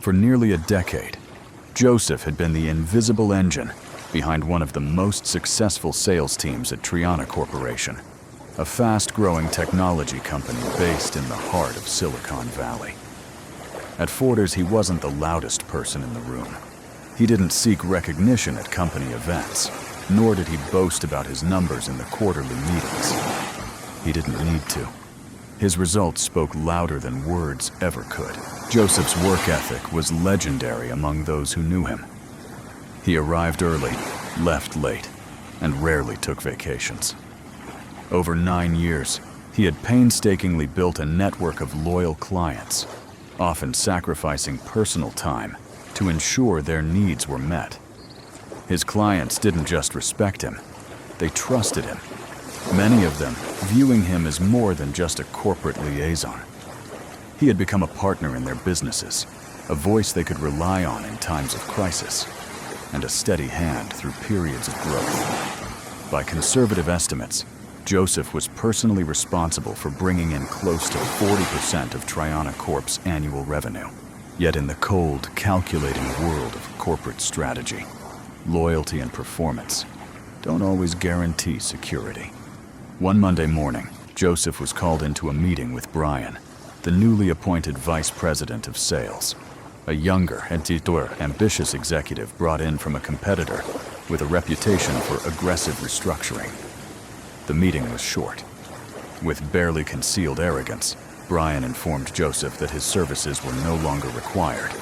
For nearly a decade, Joseph had been the invisible engine behind one of the most successful sales teams at Triana Corporation, a fast-growing technology company based in the heart of Silicon Valley. At Forders, he wasn't the loudest person in the room. He didn't seek recognition at company events, nor did he boast about his numbers in the quarterly meetings. He didn't need to. His results spoke louder than words ever could. Joseph's work ethic was legendary among those who knew him. He arrived early, left late, and rarely took vacations. Over 9 years, he had painstakingly built a network of loyal clients, often sacrificing personal time to ensure their needs were met. His clients didn't just respect him, they trusted him, many of them viewing him as more than just a corporate liaison. He had become a partner in their businesses, a voice they could rely on in times of crisis, and a steady hand through periods of growth. By conservative estimates, Joseph was personally responsible for bringing in close to 40% of Triana Corp's annual revenue. Yet in the cold, calculating world of corporate strategy, loyalty and performance don't always guarantee security. One Monday morning, Joseph was called into a meeting with Brian, the newly appointed vice president of sales, a younger and ambitious executive brought in from a competitor with a reputation for aggressive restructuring. The meeting was short. With barely concealed arrogance, Brian informed Joseph that his services were no longer required.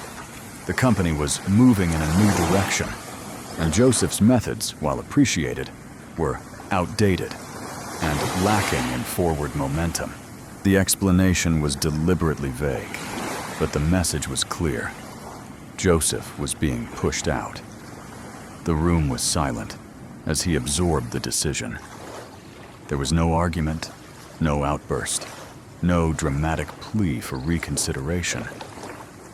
The company was moving in a new direction, and Joseph's methods, while appreciated, were outdated and lacking in forward momentum. The explanation was deliberately vague, but the message was clear. Joseph was being pushed out. The room was silent as he absorbed the decision. There was no argument, no outburst, no dramatic plea for reconsideration.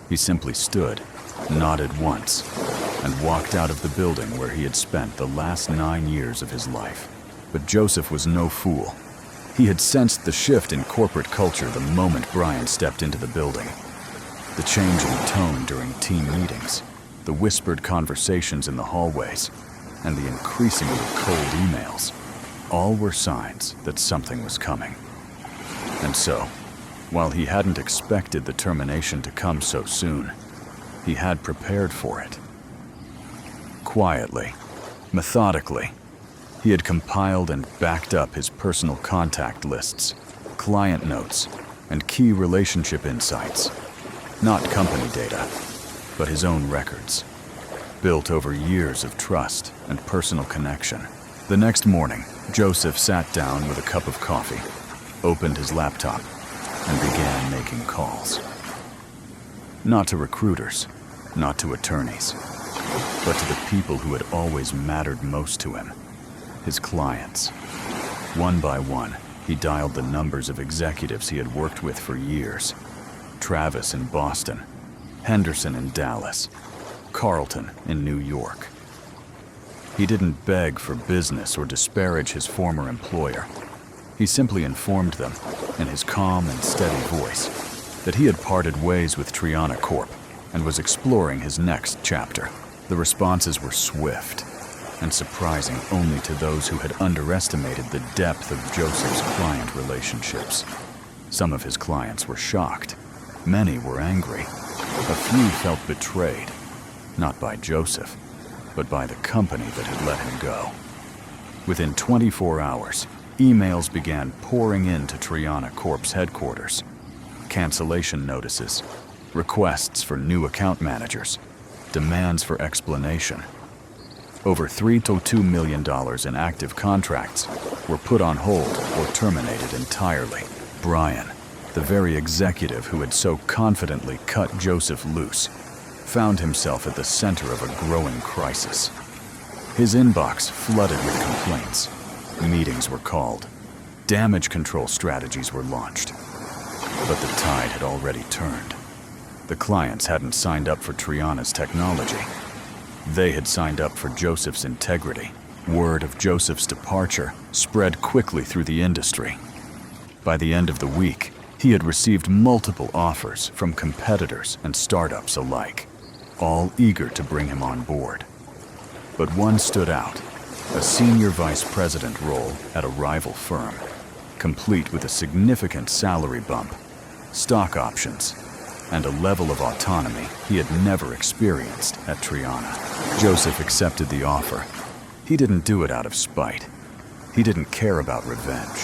He simply stood, nodded once, and walked out of the building where he had spent the last 9 years of his life. But Joseph was no fool. He had sensed the shift in corporate culture the moment Brian stepped into the building. The change in tone during team meetings, the whispered conversations in the hallways, and the increasingly cold emails, all were signs that something was coming. And so, while he hadn't expected the termination to come so soon, he had prepared for it. Quietly, methodically, he had compiled and backed up his personal contact lists, client notes, and key relationship insights. Not company data, but his own records, built over years of trust and personal connection. The next morning, Joseph sat down with a cup of coffee, opened his laptop, and began making calls. Not to recruiters, not to attorneys, but to the people who had always mattered most to him, his clients. One by one, he dialed the numbers of executives he had worked with for years. Travis in Boston, Henderson in Dallas, Carlton in New York. He didn't beg for business or disparage his former employer. He simply informed them, in his calm and steady voice, that he had parted ways with Triana Corp and was exploring his next chapter. The responses were swift and surprising only to those who had underestimated the depth of Joseph's client relationships. Some of his clients were shocked. Many were angry. A few felt betrayed, not by Joseph, but by the company that had let him go. Within 24 hours, emails began pouring into Triana Corp's headquarters. Cancellation notices, requests for new account managers, demands for explanation. Over $3 million in active contracts were put on hold or terminated entirely. Brian, the very executive who had so confidently cut Joseph loose, found himself at the center of a growing crisis. His inbox flooded with complaints. Meetings were called. Damage control strategies were launched. But the tide had already turned. The clients hadn't signed up for Triana's technology. They had signed up for Joseph's integrity. Word of Joseph's departure spread quickly through the industry. By the end of the week, He had received multiple offers from competitors and startups alike, all eager to bring him on board. But one stood out, a senior vice president role at a rival firm, complete with a significant salary bump, stock options, and a level of autonomy he had never experienced at Triana. Joseph accepted the offer. He didn't do it out of spite. He didn't care about revenge.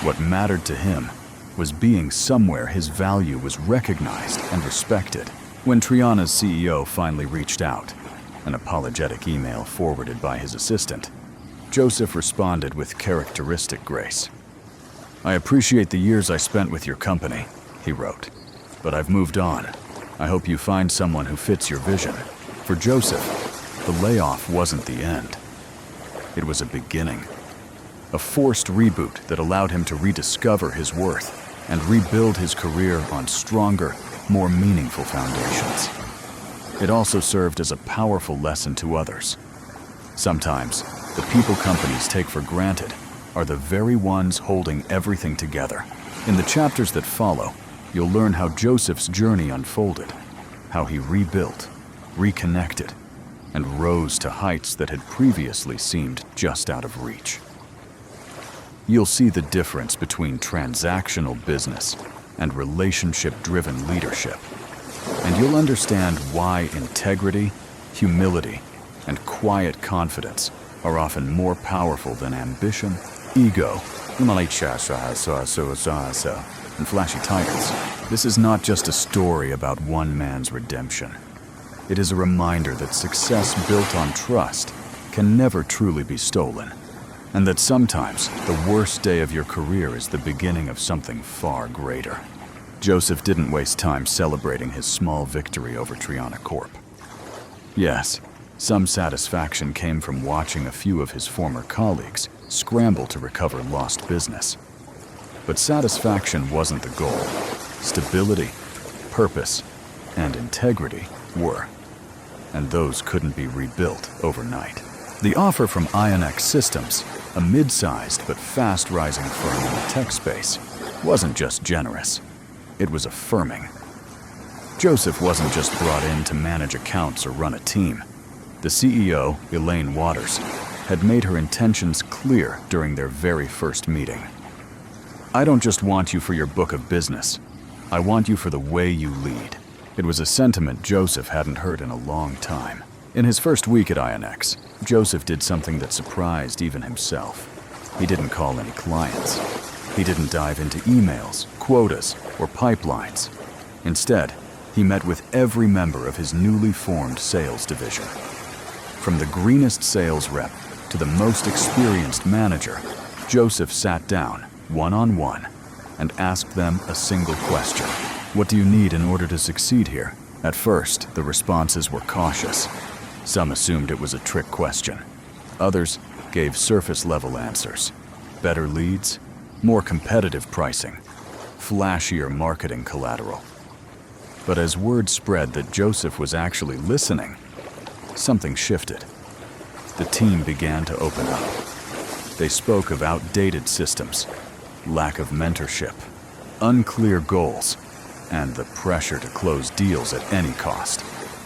What mattered to him was being somewhere his value was recognized and respected. When Triana's CEO finally reached out, an apologetic email forwarded by his assistant, Joseph responded with characteristic grace. "I appreciate the years I spent with your company," he wrote, "but I've moved on. I hope you find someone who fits your vision." For Joseph, the layoff wasn't the end. It was a beginning. A forced reboot that allowed him to rediscover his worth and rebuild his career on stronger, more meaningful foundations. It also served as a powerful lesson to others. Sometimes, the people companies take for granted are the very ones holding everything together. In the chapters that follow, you'll learn how Joseph's journey unfolded, how he rebuilt, reconnected, and rose to heights that had previously seemed just out of reach. You'll see the difference between transactional business and relationship-driven leadership, and you'll understand why integrity, humility, and quiet confidence are often more powerful than ambition, ego, and flashy titles. This is not just a story about one man's redemption. It is a reminder that success built on trust can never truly be stolen, and that sometimes the worst day of your career is the beginning of something far greater. Joseph didn't waste time celebrating his small victory over Triana Corp. Yes, some satisfaction came from watching a few of his former colleagues scramble to recover lost business. But satisfaction wasn't the goal. Stability, purpose, and integrity were, and those couldn't be rebuilt overnight. The offer from Ionex Systems, a mid-sized but fast-rising firm in the tech space, wasn't just generous. It was affirming. Joseph wasn't just brought in to manage accounts or run a team. The CEO, Elaine Waters, had made her intentions clear during their very first meeting. "I don't just want you for your book of business. I want you for the way you lead." It was a sentiment Joseph hadn't heard in a long time. In his first week at Ionex, Joseph did something that surprised even himself. He didn't call any clients. He didn't dive into emails, quotas, or pipelines. Instead, he met with every member of his newly formed sales division. From the greenest sales rep to the most experienced manager, Joseph sat down, one-on-one, and asked them a single question. "What do you need in order to succeed here?" At first, the responses were cautious. Some assumed it was a trick question. Others gave surface-level answers. Better leads, more competitive pricing, flashier marketing collateral. But as word spread that Joseph was actually listening, something shifted. The team began to open up. They spoke of outdated systems, lack of mentorship, unclear goals, and the pressure to close deals at any cost,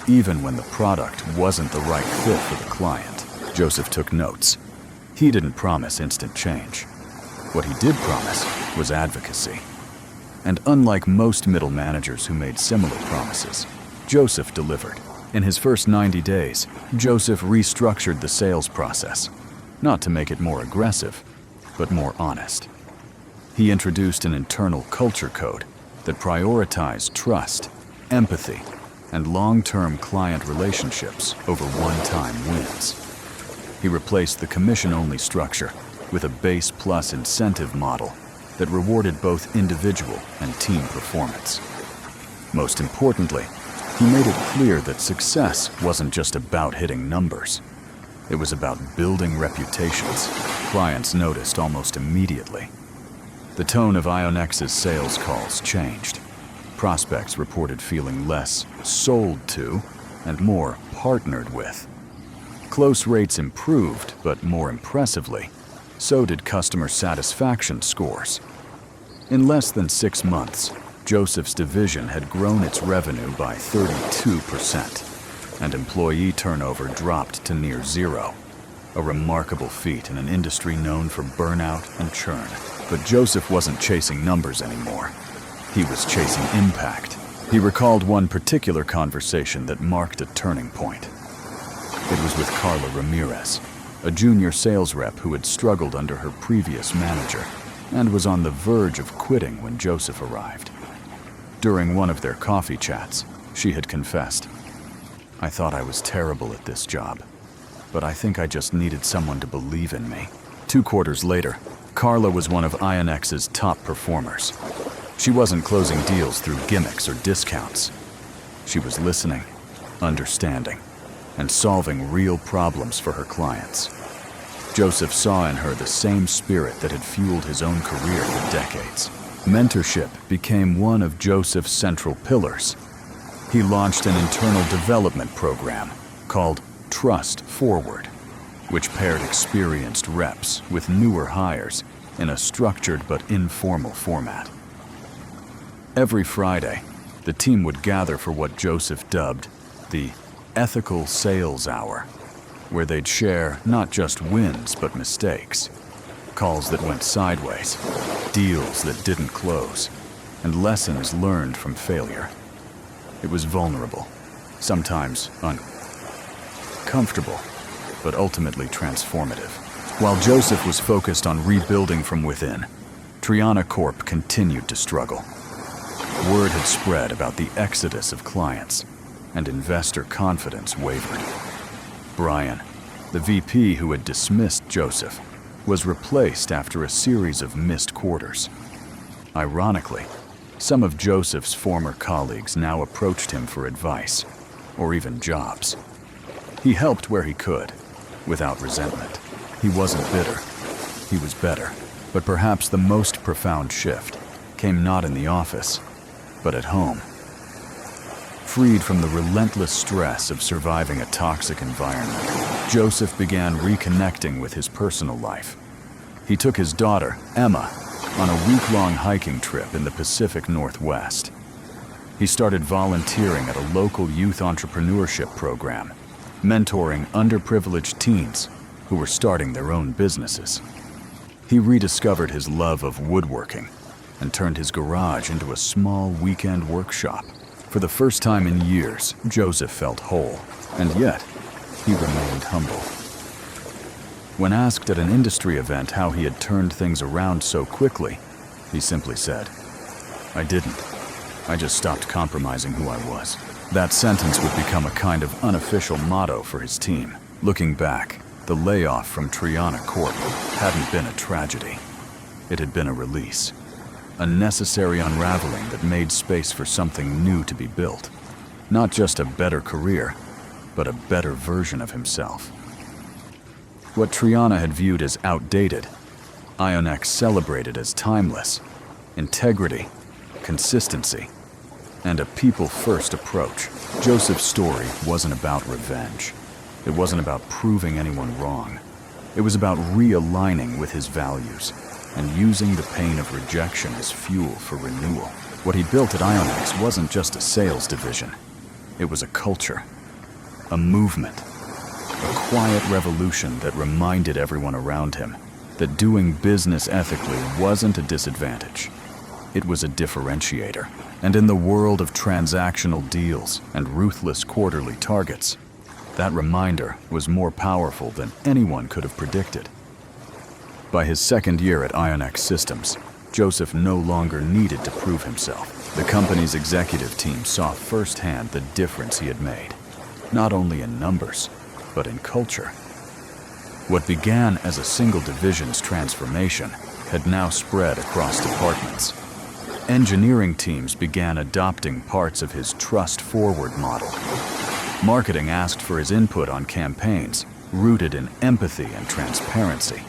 even when the product wasn't the right fit for the client. Joseph took notes. He didn't promise instant change. What he did promise was advocacy. And unlike most middle managers who made similar promises, Joseph delivered. In his first 90 days, Joseph restructured the sales process, not to make it more aggressive, but more honest. He introduced an internal culture code that prioritized trust, empathy, and long-term client relationships over one-time wins. He replaced the commission-only structure with a base plus incentive model that rewarded both individual and team performance. Most importantly, he made it clear that success wasn't just about hitting numbers. It was about building reputations clients noticed almost immediately. The tone of Ionex's sales calls changed. Prospects reported feeling less sold to and more partnered with. Close rates improved, but more impressively, so did customer satisfaction scores. In less than 6 months, Joseph's division had grown its revenue by 32%, and employee turnover dropped to near zero. A remarkable feat in an industry known for burnout and churn. But Joseph wasn't chasing numbers anymore. He was chasing impact. He recalled one particular conversation that marked a turning point. It was with Carla Ramirez, a junior sales rep who had struggled under her previous manager and was on the verge of quitting when Joseph arrived. During one of their coffee chats, she had confessed, "I thought I was terrible at this job, but I think I just needed someone to believe in me." 2 quarters later, Carla was one of IONX's top performers. She wasn't closing deals through gimmicks or discounts. She was listening, understanding, and solving real problems for her clients. Joseph saw in her the same spirit that had fueled his own career for decades. Mentorship became one of Joseph's central pillars. He launched an internal development program called Trust Forward, which paired experienced reps with newer hires in a structured but informal format. Every Friday, the team would gather for what Joseph dubbed the Ethical Sales Hour, where they'd share not just wins but mistakes, calls that went sideways, deals that didn't close, and lessons learned from failure. It was vulnerable, sometimes uncomfortable, but ultimately transformative. While Joseph was focused on rebuilding from within, Triana Corp continued to struggle. Word had spread about the exodus of clients, and investor confidence wavered. Brian, the VP who had dismissed Joseph, was replaced after a series of missed quarters. Ironically, some of Joseph's former colleagues now approached him for advice, or even jobs. He helped where he could, without resentment. He wasn't bitter. He was better. But perhaps the most profound shift came not in the office, but at home. Freed from the relentless stress of surviving a toxic environment, Joseph began reconnecting with his personal life. He took his daughter, Emma, on a week-long hiking trip in the Pacific Northwest. He started volunteering at a local youth entrepreneurship program, mentoring underprivileged teens who were starting their own businesses. He rediscovered his love of woodworking and turned his garage into a small weekend workshop. For the first time in years, Joseph felt whole, and yet he remained humble. When asked at an industry event how he had turned things around so quickly, he simply said, "I didn't. I just stopped compromising who I was." That sentence would become a kind of unofficial motto for his team. Looking back, the layoff from Triana Corp hadn't been a tragedy. It had been a release, a necessary unraveling that made space for something new to be built. Not just a better career, but a better version of himself. What Triana had viewed as outdated, IONX celebrated as timeless: integrity, consistency, and a people-first approach. Joseph's story wasn't about revenge. It wasn't about proving anyone wrong. It was about realigning with his values and using the pain of rejection as fuel for renewal. What he built at IONX wasn't just a sales division. It was a culture, a movement, a quiet revolution that reminded everyone around him that doing business ethically wasn't a disadvantage. It was a differentiator. And in the world of transactional deals and ruthless quarterly targets, that reminder was more powerful than anyone could have predicted. By his second year at IONX Systems, Joseph no longer needed to prove himself. The company's executive team saw firsthand the difference he had made, not only in numbers, but in culture. What began as a single division's transformation had now spread across departments. Engineering teams began adopting parts of his Trust Forward model. Marketing asked for his input on campaigns rooted in empathy and transparency.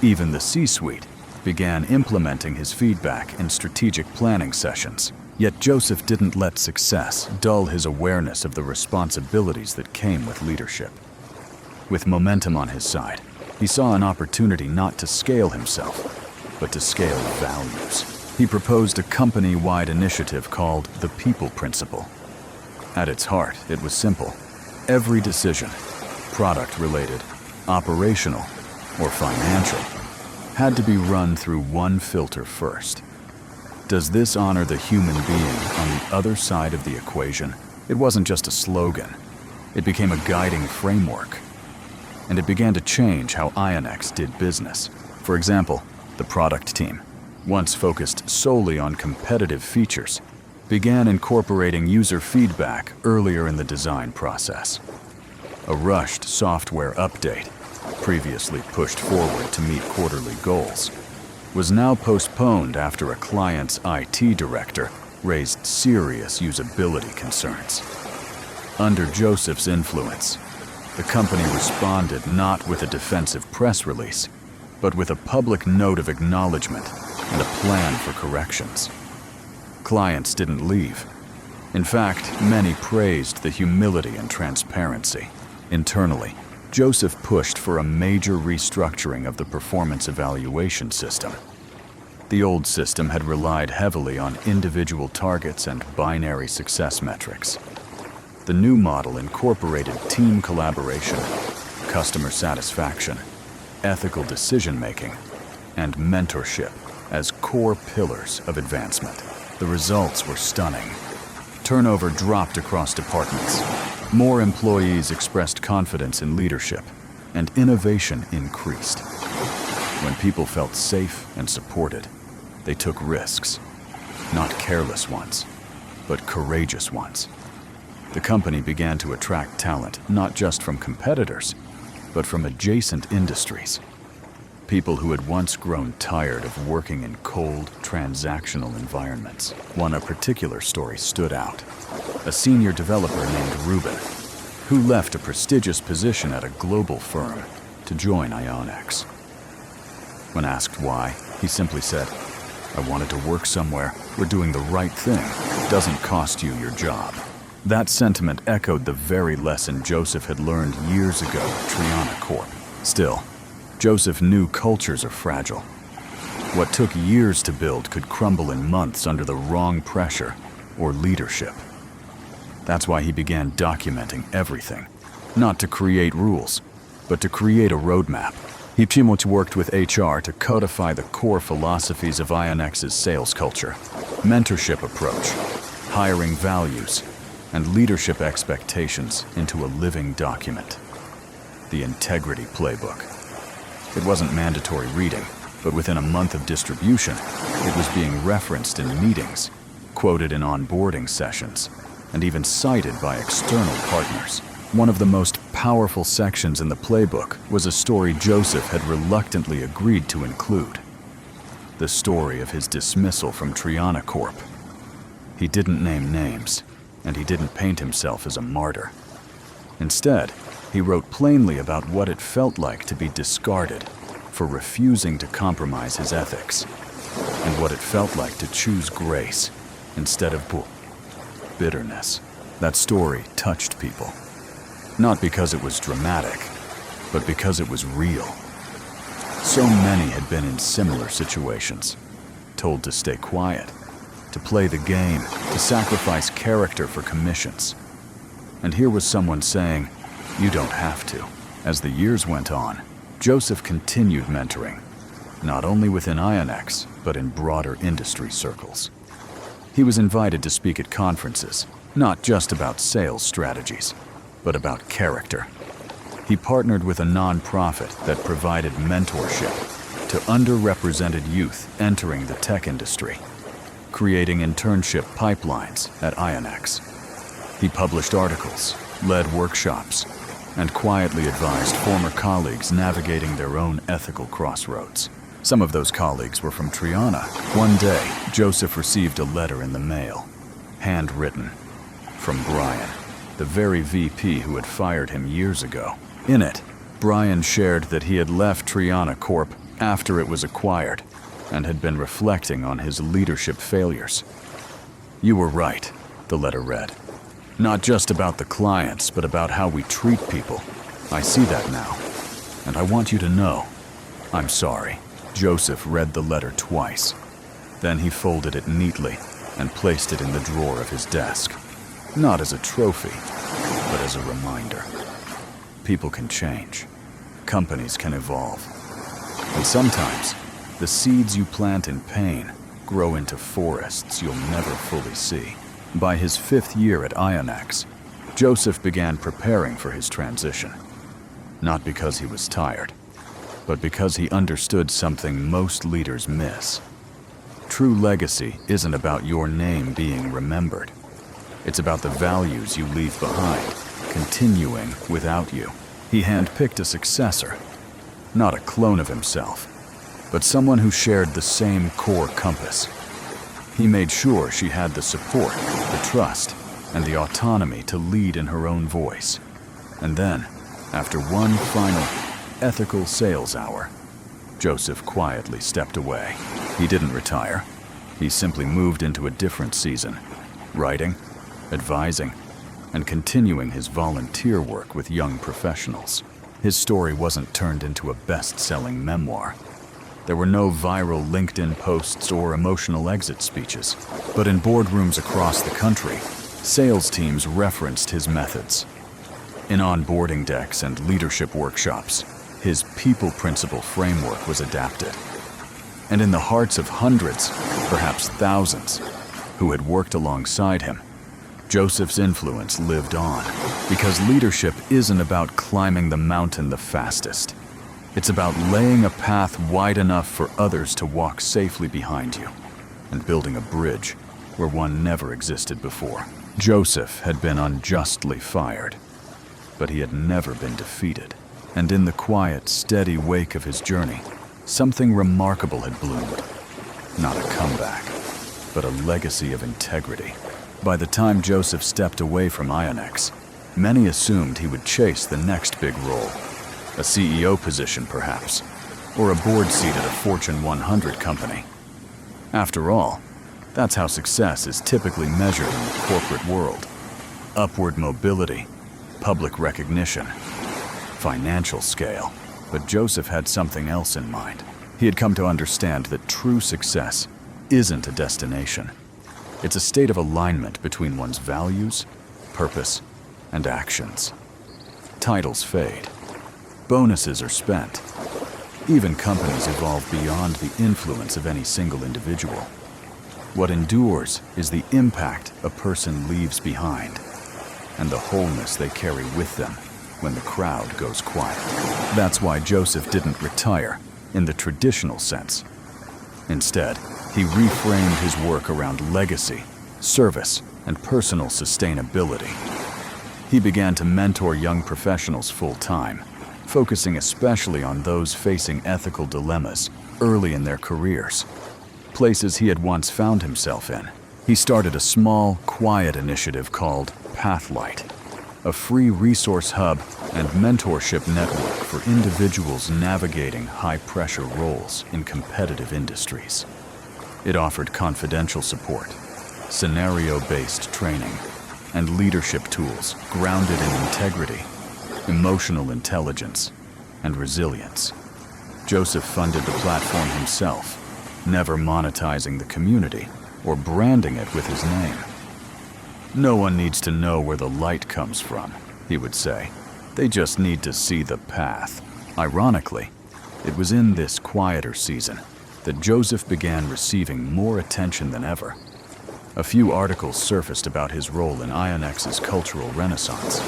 Even the C-suite began implementing his feedback in strategic planning sessions. Yet Joseph didn't let success dull his awareness of the responsibilities that came with leadership. With momentum on his side, he saw an opportunity not to scale himself, but to scale values. He proposed a company-wide initiative called the People Principle. At its heart, it was simple. Every decision, product-related, operational, or financial, had to be run through one filter first. Does this honor the human being on the other side of the equation? It wasn't just a slogan. It became a guiding framework. And it began to change how IONX did business. For example, the product team, once focused solely on competitive features, began incorporating user feedback earlier in the design process. A rushed software update, previously pushed forward to meet quarterly goals, was now postponed after a client's IT director raised serious usability concerns. Under Joseph's influence, the company responded not with a defensive press release, but with a public note of acknowledgement and a plan for corrections. Clients didn't leave. In fact, many praised the humility and transparency. Internally, Joseph pushed for a major restructuring of the performance evaluation system. The old system had relied heavily on individual targets and binary success metrics. The new model incorporated team collaboration, customer satisfaction, ethical decision-making, and mentorship as core pillars of advancement. The results were stunning. Turnover dropped across departments. More employees expressed confidence in leadership, and innovation increased. When people felt safe and supported, they took risks. Not careless ones, but courageous ones. The company began to attract talent not just from competitors, but from adjacent industries. People who had once grown tired of working in cold, transactional environments. A particular story stood out. A senior developer named Ruben, who left a prestigious position at a global firm to join IONX. When asked why, he simply said, "I wanted to work somewhere where doing the right thing doesn't cost you your job." That sentiment echoed the very lesson Joseph had learned years ago at Triana Corp. Still, Joseph knew cultures are fragile. What took years to build could crumble in months under the wrong pressure or leadership. That's why he began documenting everything, not to create rules, but to create a roadmap. He worked with HR to codify the core philosophies of IONX's sales culture, mentorship approach, hiring values, and leadership expectations into a living document. The Integrity Playbook. It wasn't mandatory reading, but within a month of distribution, it was being referenced in meetings, quoted in onboarding sessions, and even cited by external partners. One of the most powerful sections in the playbook was a story Joseph had reluctantly agreed to include. The story of his dismissal from Triana Corp. He didn't name names, and he didn't paint himself as a martyr. Instead, he wrote plainly about what it felt like to be discarded for refusing to compromise his ethics, and what it felt like to choose grace instead of bitterness. That story touched people. Not because it was dramatic, but because it was real. So many had been in similar situations, told to stay quiet, to play the game, to sacrifice character for commissions. And here was someone saying, "You don't have to." As the years went on, Joseph continued mentoring, not only within IONX, but in broader industry circles. He was invited to speak at conferences, not just about sales strategies, but about character. He partnered with a nonprofit that provided mentorship to underrepresented youth entering the tech industry, creating internship pipelines at IONX. He published articles, led workshops, and quietly advised former colleagues navigating their own ethical crossroads. Some of those colleagues were from Triana. One day, Joseph received a letter in the mail, handwritten, from Brian, the very VP who had fired him years ago. In it, Brian shared that he had left Triana Corp after it was acquired and had been reflecting on his leadership failures. "You were right," the letter read. "Not just about the clients, but about how we treat people. I see that now, and I want you to know, I'm sorry." Joseph read the letter twice. Then he folded it neatly and placed it in the drawer of his desk. Not as a trophy, but as a reminder. People can change. Companies can evolve. And sometimes, the seeds you plant in pain grow into forests you'll never fully see. By his 5th year at Ionex, Joseph began preparing for his transition. Not because he was tired, but because he understood something most leaders miss. True legacy isn't about your name being remembered. It's about the values you leave behind, continuing without you. He handpicked a successor, not a clone of himself, but someone who shared the same core compass. He made sure she had the support, the trust, and the autonomy to lead in her own voice. And then, after one final ethical sales hour, Joseph quietly stepped away. He didn't retire. He simply moved into a different season, writing, advising, and continuing his volunteer work with young professionals. His story wasn't turned into a best-selling memoir. There were no viral LinkedIn posts or emotional exit speeches, but in boardrooms across the country, sales teams referenced his methods. In onboarding decks and leadership workshops, his people principle framework was adapted. And in the hearts of hundreds, perhaps thousands, who had worked alongside him, Joseph's influence lived on. Because leadership isn't about climbing the mountain the fastest. It's about laying a path wide enough for others to walk safely behind you, and building a bridge where one never existed before. Joseph had been unjustly fired, but he had never been defeated. And in the quiet, steady wake of his journey, something remarkable had bloomed. Not a comeback, but a legacy of integrity. By the time Joseph stepped away from Ionex, many assumed he would chase the next big role. A CEO position, perhaps, or a board seat at a Fortune 100 company. After all, that's how success is typically measured in the corporate world. Upward mobility, public recognition, financial scale. But Joseph had something else in mind. He had come to understand that true success isn't a destination. It's a state of alignment between one's values, purpose, and actions. Titles fade. Bonuses are spent. Even companies evolve beyond the influence of any single individual. What endures is the impact a person leaves behind, and the wholeness they carry with them when the crowd goes quiet. That's why Joseph didn't retire in the traditional sense. Instead, he reframed his work around legacy, service, and personal sustainability. He began to mentor young professionals full-time, focusing especially on those facing ethical dilemmas early in their careers, places he had once found himself in. He started a small, quiet initiative called Pathlight, a free resource hub and mentorship network for individuals navigating high-pressure roles in competitive industries. It offered confidential support, scenario-based training, and leadership tools grounded in integrity, emotional intelligence, and resilience. Joseph funded the platform himself, never monetizing the community or branding it with his name. "No one needs to know where the light comes from," he would say. "They just need to see the path." Ironically, it was in this quieter season that Joseph began receiving more attention than ever. A few articles surfaced about his role in Ionex's cultural renaissance.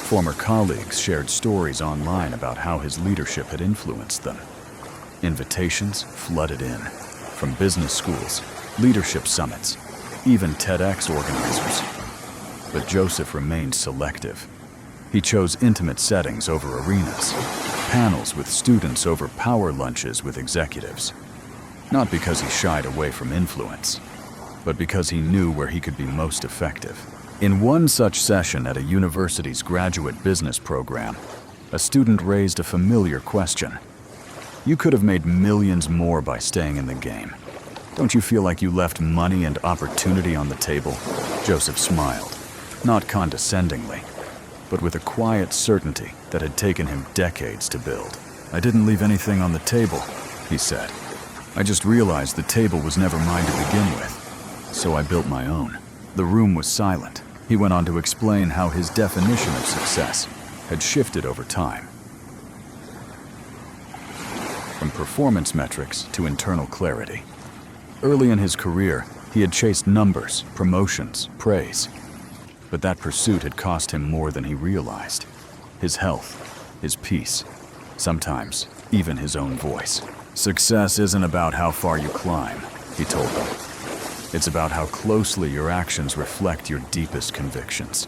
Former colleagues shared stories online about how his leadership had influenced them. Invitations flooded in, from business schools, leadership summits, even TEDx organizers. But Joseph remained selective. He chose intimate settings over arenas, panels with students over power lunches with executives. Not because he shied away from influence, but because he knew where he could be most effective. In one such session at a university's graduate business program, a student raised a familiar question. "You could have made millions more by staying in the game. Don't you feel like you left money and opportunity on the table?" Joseph smiled, not condescendingly, but with a quiet certainty that had taken him decades to build. "I didn't leave anything on the table," he said. I just realized the table was never mine to begin with, so I built my own. The room was silent. He went on to explain how his definition of success had shifted over time. From performance metrics to internal clarity. Early in his career, he had chased numbers, promotions, praise. But that pursuit had cost him more than he realized. His health, his peace, sometimes even his own voice. Success isn't about how far you climb, he told them. It's about how closely your actions reflect your deepest convictions,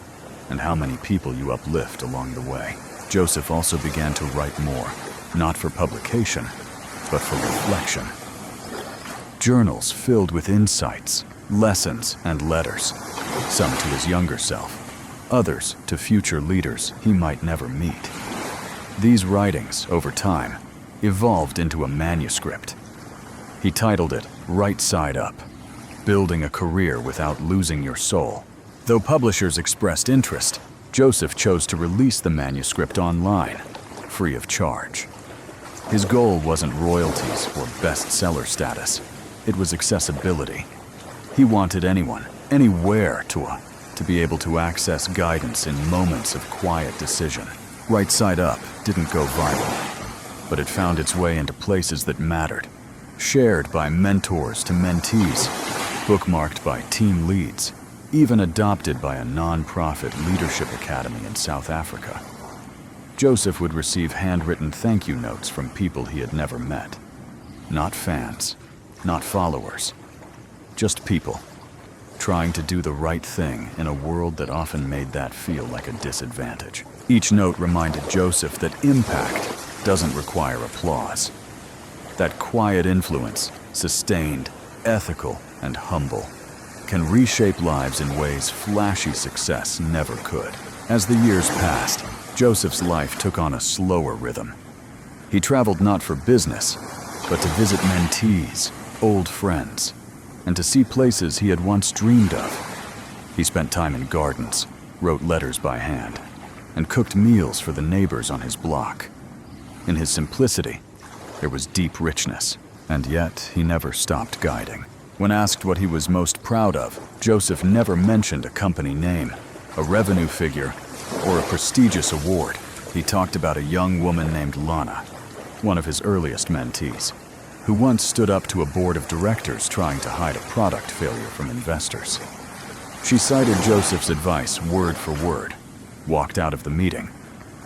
and how many people you uplift along the way. Joseph also began to write more, not for publication, but for reflection. Journals filled with insights, lessons, and letters, some to his younger self, others to future leaders he might never meet. These writings, over time, evolved into a manuscript. He titled it Right Side Up, Building a Career Without Losing Your Soul. Though publishers expressed interest, Joseph chose to release the manuscript online, free of charge. His goal wasn't royalties or bestseller status. It was accessibility. He wanted anyone, anywhere to be able to access guidance in moments of quiet decision. Right Side Up didn't go viral, but it found its way into places that mattered, shared by mentors to mentees, bookmarked by team leads, even adopted by a non-profit leadership academy in South Africa. Joseph would receive handwritten thank you notes from people he had never met. Not fans, not followers, just people, trying to do the right thing in a world that often made that feel like a disadvantage. Each note reminded Joseph that impact doesn't require applause. That quiet influence, sustained, ethical, and humble, can reshape lives in ways flashy success never could. As the years passed, Joseph's life took on a slower rhythm. He traveled not for business, but to visit mentees, old friends, and to see places he had once dreamed of. He spent time in gardens, wrote letters by hand, and cooked meals for the neighbors on his block. In his simplicity, there was deep richness, and yet he never stopped guiding. When asked what he was most proud of, Joseph never mentioned a company name, a revenue figure, or a prestigious award. He talked about a young woman named Lana, one of his earliest mentees, who once stood up to a board of directors trying to hide a product failure from investors. She cited Joseph's advice word for word, walked out of the meeting,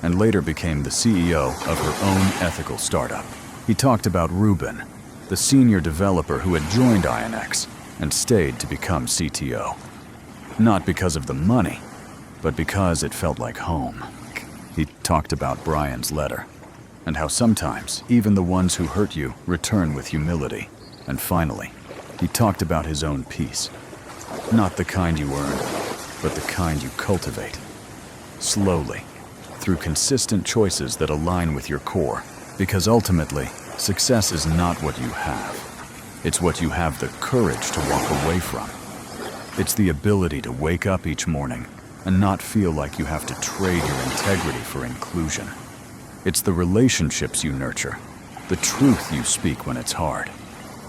and later became the CEO of her own ethical startup. He talked about Ruben, the senior developer who had joined INX and stayed to become CTO. Not because of the money, but because it felt like home. He talked about Brian's letter, and how sometimes even the ones who hurt you return with humility. And finally, he talked about his own peace. Not the kind you earn, but the kind you cultivate. Slowly, through consistent choices that align with your core. Because ultimately, success is not what you have. It's what you have the courage to walk away from. It's the ability to wake up each morning and not feel like you have to trade your integrity for inclusion. It's the relationships you nurture, the truth you speak when it's hard,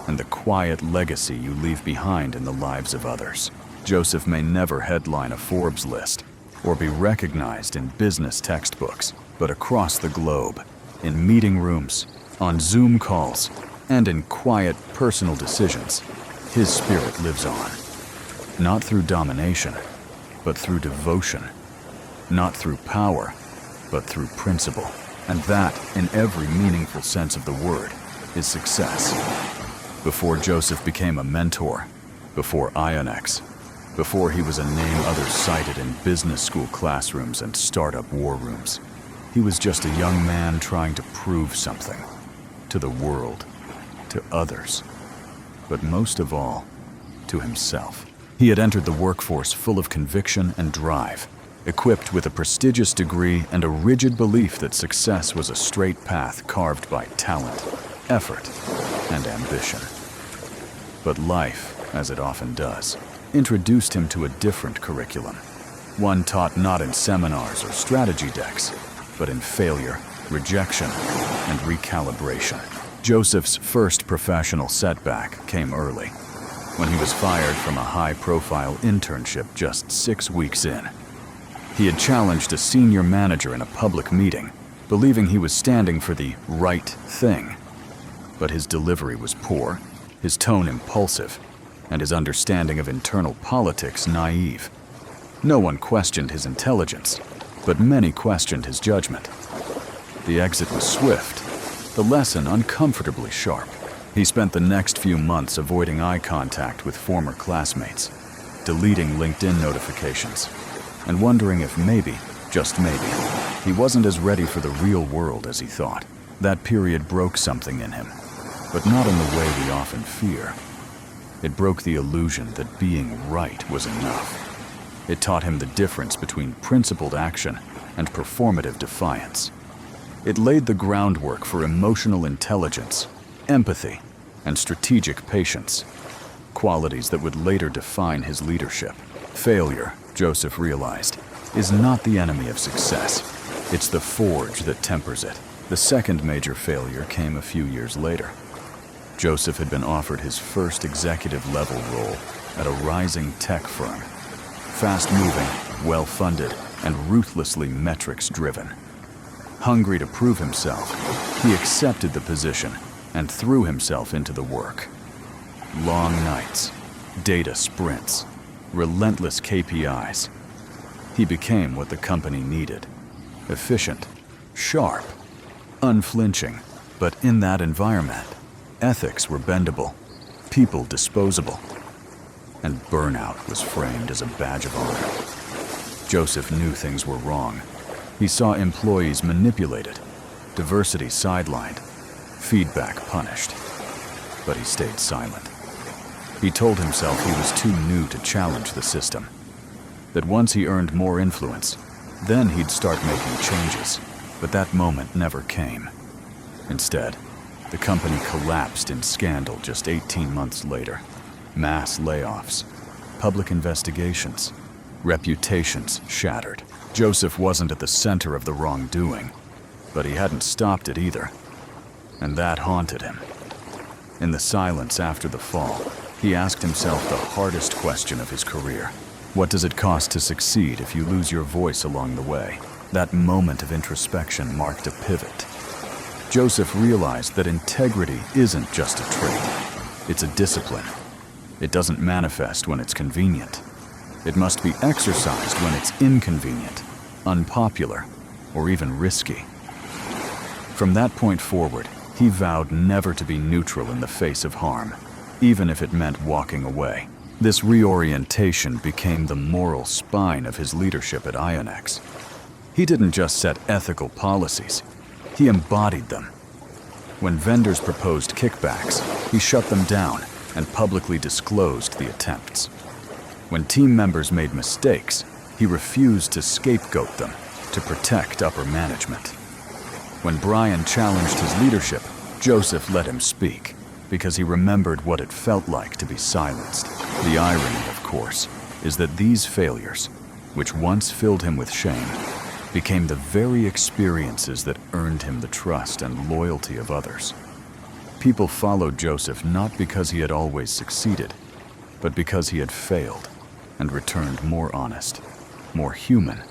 and the quiet legacy you leave behind in the lives of others. Joseph may never headline a Forbes list or be recognized in business textbooks, but across the globe, in meeting rooms, on Zoom calls, and in quiet personal decisions, his spirit lives on. Not through domination, but through devotion. Not through power, but through principle. And that, in every meaningful sense of the word, is success. Before Joseph became a mentor, before INX, before he was a name others cited in business school classrooms and startup war rooms, he was just a young man trying to prove something. To the world, to others, but most of all, to himself. He had entered the workforce full of conviction and drive, equipped with a prestigious degree and a rigid belief that success was a straight path carved by talent, effort, and ambition. But life, as it often does, introduced him to a different curriculum, one taught not in seminars or strategy decks, but in failure, rejection, and recalibration. Joseph's first professional setback came early, when he was fired from a high-profile internship just 6 weeks in. He had challenged a senior manager in a public meeting, believing he was standing for the right thing. But his delivery was poor, his tone impulsive, and his understanding of internal politics naive. No one questioned his intelligence, but many questioned his judgment. The exit was swift, the lesson uncomfortably sharp. He spent the next few months avoiding eye contact with former classmates, deleting LinkedIn notifications, and wondering if maybe, just maybe, he wasn't as ready for the real world as he thought. That period broke something in him, but not in the way we often fear. It broke the illusion that being right was enough. It taught him the difference between principled action and performative defiance. It laid the groundwork for emotional intelligence, empathy, and strategic patience, qualities that would later define his leadership. Failure, Joseph realized, is not the enemy of success. It's the forge that tempers it. The second major failure came a few years later. Joseph had been offered his first executive-level role at a rising tech firm. Fast-moving, well-funded, and ruthlessly metrics-driven. Hungry to prove himself, he accepted the position and threw himself into the work. Long nights, data sprints, relentless KPIs. He became what the company needed. Efficient, sharp, unflinching. But in that environment, ethics were bendable, people disposable, and burnout was framed as a badge of honor. Joseph knew things were wrong. He saw employees manipulated, diversity sidelined, feedback punished. But he stayed silent. He told himself he was too new to challenge the system, that once he earned more influence, then he'd start making changes. But that moment never came. Instead, the company collapsed in scandal just 18 months later. Mass layoffs, public investigations, reputations shattered. Joseph wasn't at the center of the wrongdoing, but he hadn't stopped it either. And that haunted him. In the silence after the fall, he asked himself the hardest question of his career. What does it cost to succeed if you lose your voice along the way? That moment of introspection marked a pivot. Joseph realized that integrity isn't just a trait. It's a discipline. It doesn't manifest when it's convenient. It must be exercised when it's inconvenient, unpopular, or even risky. From that point forward, he vowed never to be neutral in the face of harm, even if it meant walking away. This reorientation became the moral spine of his leadership at Ionex. He didn't just set ethical policies, he embodied them. When vendors proposed kickbacks, he shut them down and publicly disclosed the attempts. When team members made mistakes, he refused to scapegoat them to protect upper management. When Brian challenged his leadership, Joseph let him speak, because he remembered what it felt like to be silenced. The irony, of course, is that these failures, which once filled him with shame, became the very experiences that earned him the trust and loyalty of others. People followed Joseph not because he had always succeeded, but because he had failed and returned more honest, more human,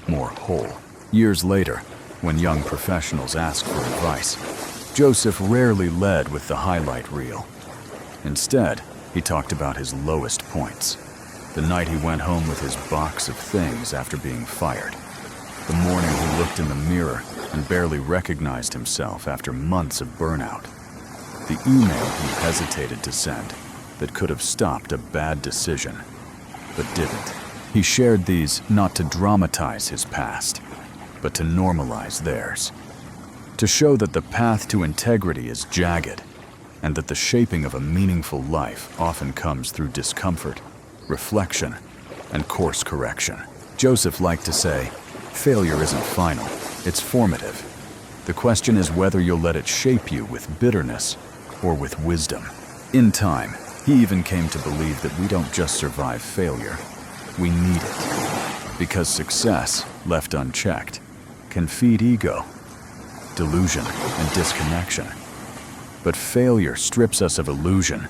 more whole. Years later, when young professionals asked for advice, Joseph rarely led with the highlight reel. Instead, he talked about his lowest points. The night he went home with his box of things after being fired. The morning he looked in the mirror and barely recognized himself after months of burnout. The email he hesitated to send that could have stopped a bad decision, but didn't. He shared these not to dramatize his past, but to normalize theirs. To show that the path to integrity is jagged, and that the shaping of a meaningful life often comes through discomfort, reflection, and course correction. Joseph liked to say, failure isn't final, it's formative. The question is whether you'll let it shape you with bitterness or with wisdom. In time, he even came to believe that we don't just survive failure, we need it. Because success, left unchecked, can feed ego, delusion, and disconnection. But failure strips us of illusion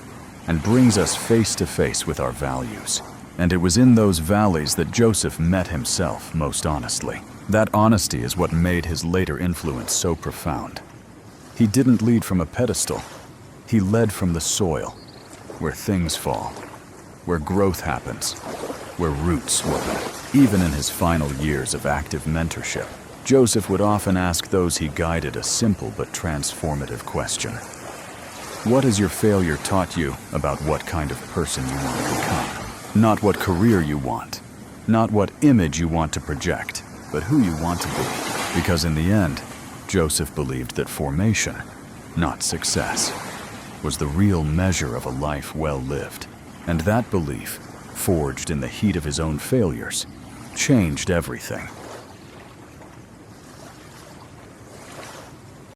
and brings us face to face with our values. And it was in those valleys that Joseph met himself most honestly. That honesty is what made his later influence so profound. He didn't lead from a pedestal. He led from the soil, where things fall, where growth happens, where roots work. Even in his final years of active mentorship, Joseph would often ask those he guided a simple but transformative question. What has your failure taught you about what kind of person you want to become? Not what career you want, not what image you want to project, but who you want to be. Because in the end, Joseph believed that formation, not success, was the real measure of a life well lived. And that belief, forged in the heat of his own failures, changed everything.